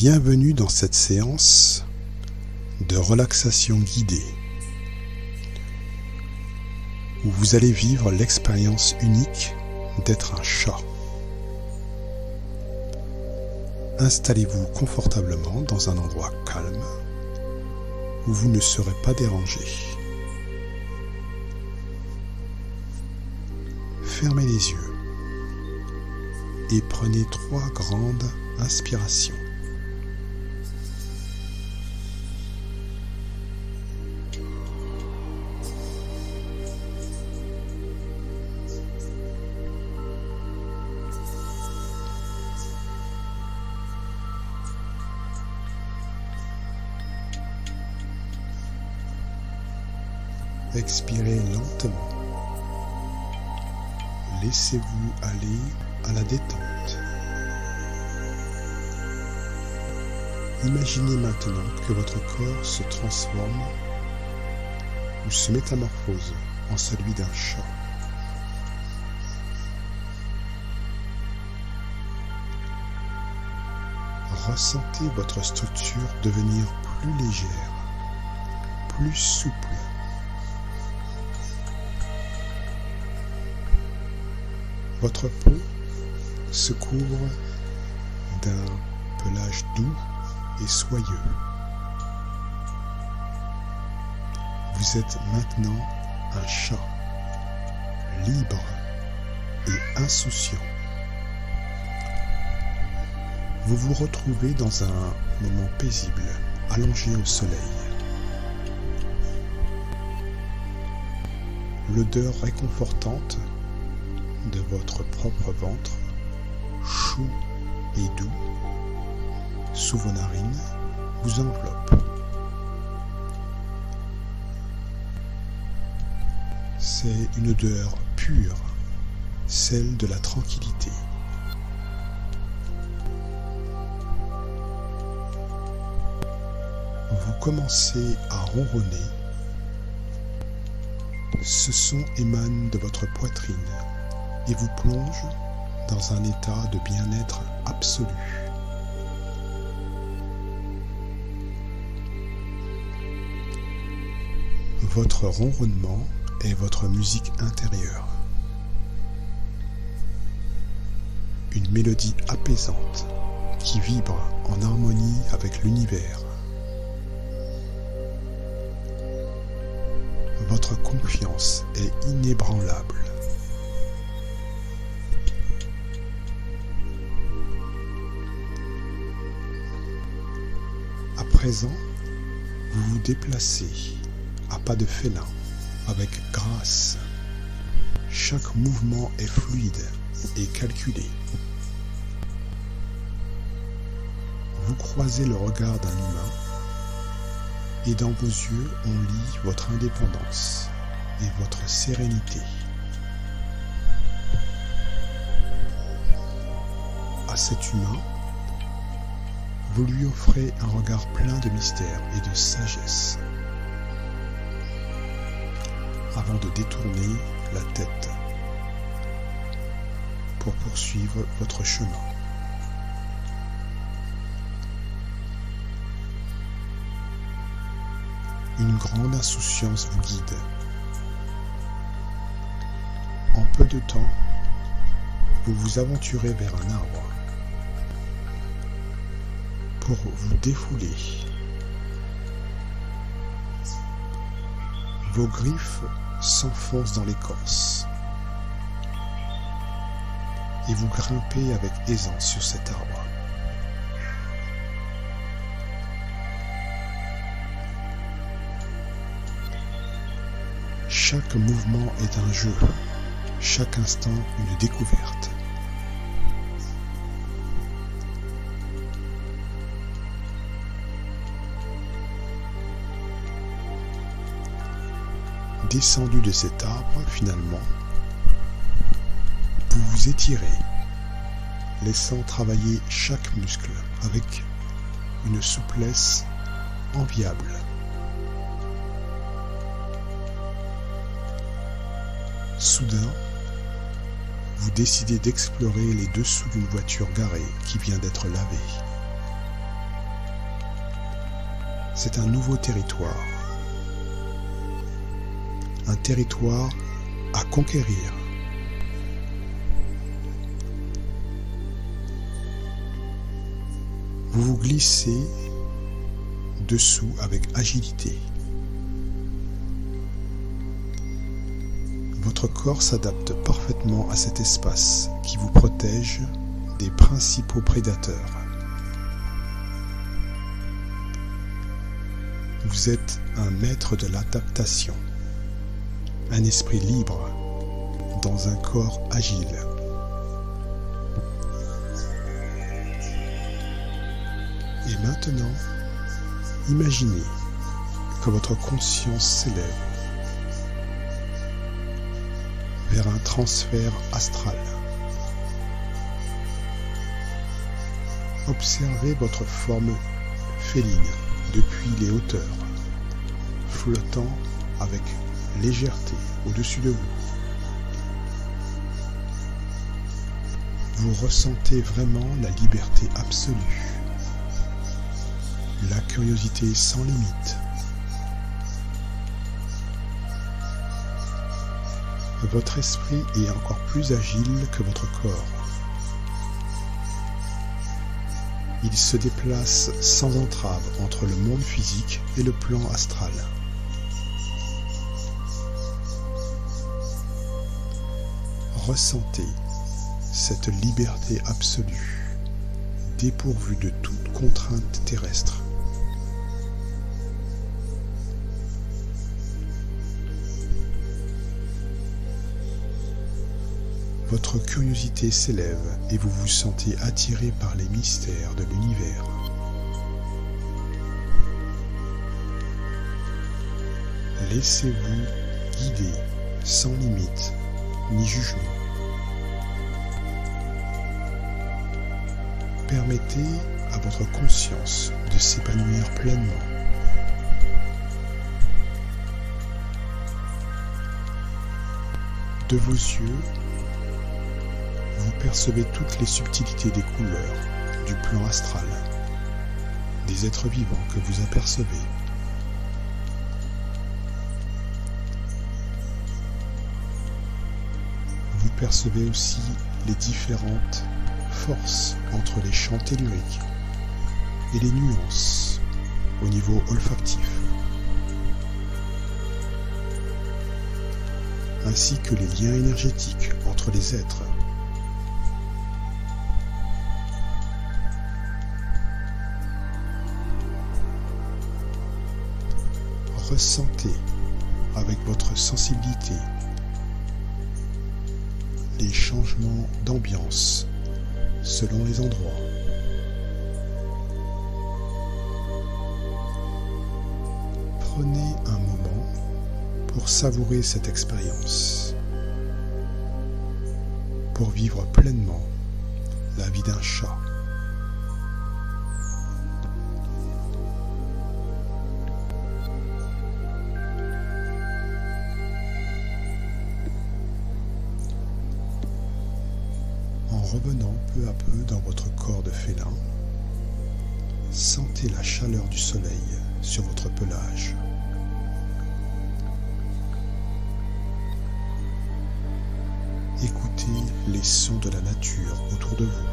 Bienvenue dans cette séance de relaxation guidée où vous allez vivre l'expérience unique d'être un chat. Installez-vous confortablement dans un endroit calme où vous ne serez pas dérangé. Fermez les yeux et prenez 3 grandes inspirations. Expirez lentement. Laissez-vous aller à la détente. Imaginez maintenant que votre corps se transforme ou se métamorphose en celui d'un chat. Ressentez votre structure devenir plus légère, plus souple. Votre peau se couvre d'un pelage doux et soyeux. Vous êtes maintenant un chat, libre et insouciant. Vous vous retrouvez dans un moment paisible, allongé au soleil. L'odeur réconfortante de votre propre ventre, chaud et doux, sous vos narines, vous enveloppe. C'est une odeur pure, celle de la tranquillité. Vous commencez à ronronner. Ce son émane de votre poitrine et vous plonge dans un état de bien-être absolu. Votre ronronnement est votre musique intérieure. Une mélodie apaisante qui vibre en harmonie avec l'univers. Votre confiance est inébranlable. À présent, vous vous déplacez à pas de félin, avec grâce. Chaque mouvement est fluide et calculé. Vous croisez le regard d'un humain et dans vos yeux, on lit votre indépendance et votre sérénité. À cet humain, vous lui offrez un regard plein de mystère et de sagesse avant de détourner la tête pour poursuivre votre chemin. Une grande insouciance vous guide. En peu de temps, vous vous aventurez vers un arbre pour vous défouler. Vos griffes s'enfoncent dans l'écorce et vous grimpez avec aisance sur cet arbre. Chaque mouvement est un jeu, chaque instant une découverte. Descendu de cet arbre, finalement, vous vous étirez, laissant travailler chaque muscle avec une souplesse enviable. Soudain, vous décidez d'explorer les dessous d'une voiture garée qui vient d'être lavée. c'est un nouveau territoire. Un territoire à conquérir. Vous vous glissez dessous avec agilité. Votre corps s'adapte parfaitement à cet espace qui vous protège des principaux prédateurs. Vous êtes un maître de l'adaptation, un esprit libre dans un corps agile. Et maintenant, imaginez que votre conscience s'élève vers un transfert astral. Observez votre forme féline depuis les hauteurs, flottant avec légèreté au-dessus de vous. Vous ressentez vraiment la liberté absolue, la curiosité sans limite. Votre esprit est encore plus agile que votre corps. Il se déplace sans entrave entre le monde physique et le plan astral. Ressentez cette liberté absolue, dépourvue de toute contrainte terrestre. Votre curiosité s'élève et vous vous sentez attiré par les mystères de l'univers. Laissez-vous guider sans limite ni jugement. Permettez à votre conscience de s'épanouir pleinement. De vos yeux, vous percevez toutes les subtilités des couleurs du plan astral, des êtres vivants que vous apercevez. Vous percevez aussi les différentes forces entre les champs telluriques et les nuances au niveau olfactif, ainsi que les liens énergétiques entre les êtres. Ressentez avec votre sensibilité les changements d'ambiance selon les endroits. Prenez un moment pour savourer cette expérience, pour vivre pleinement la vie d'un chat. En revenant peu à peu dans votre corps de félin, sentez la chaleur du soleil sur votre pelage. Écoutez les sons de la nature autour de vous.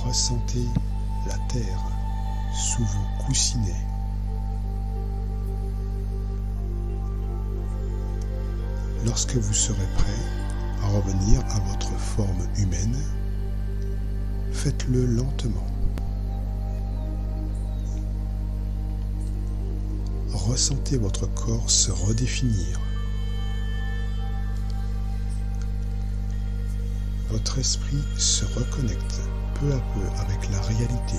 Ressentez la terre sous vos coussinets. Lorsque vous serez prêt à revenir à votre forme humaine, faites-le lentement. Ressentez votre corps se redéfinir. Votre esprit se reconnecte peu à peu avec la réalité.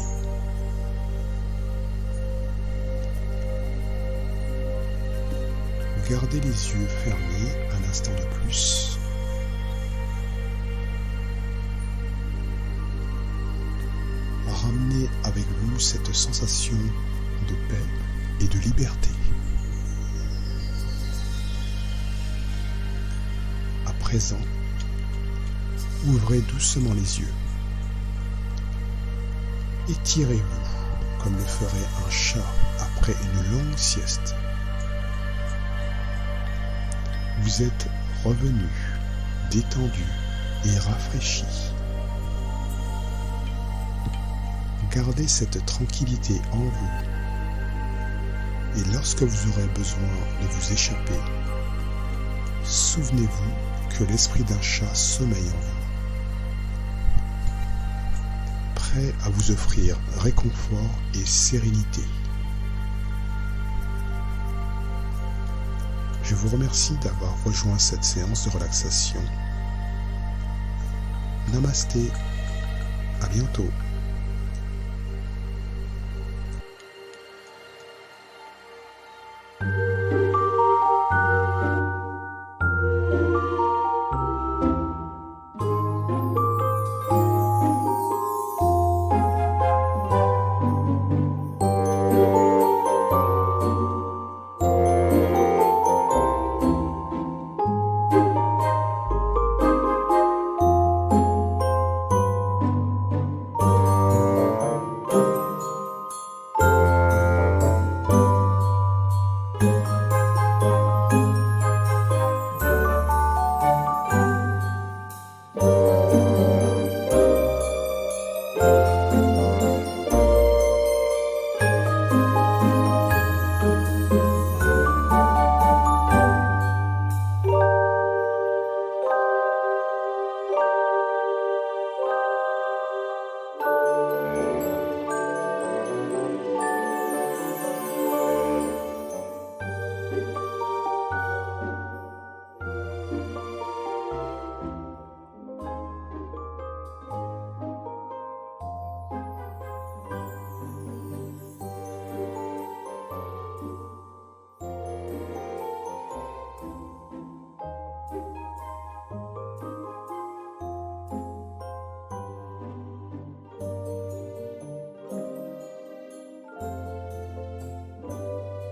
Gardez les yeux fermés un instant de plus. Ramenez avec vous cette sensation de paix et de liberté. À présent, ouvrez doucement les yeux. Étirez-vous comme le ferait un chat après une longue sieste. Vous êtes revenu, détendu et rafraîchi. Gardez cette tranquillité en vous. Et lorsque vous aurez besoin de vous échapper, souvenez-vous que l'esprit d'un chat sommeille en vous, prêt à vous offrir réconfort et sérénité. Je vous remercie d'avoir rejoint cette séance de relaxation. Namasté, à bientôt.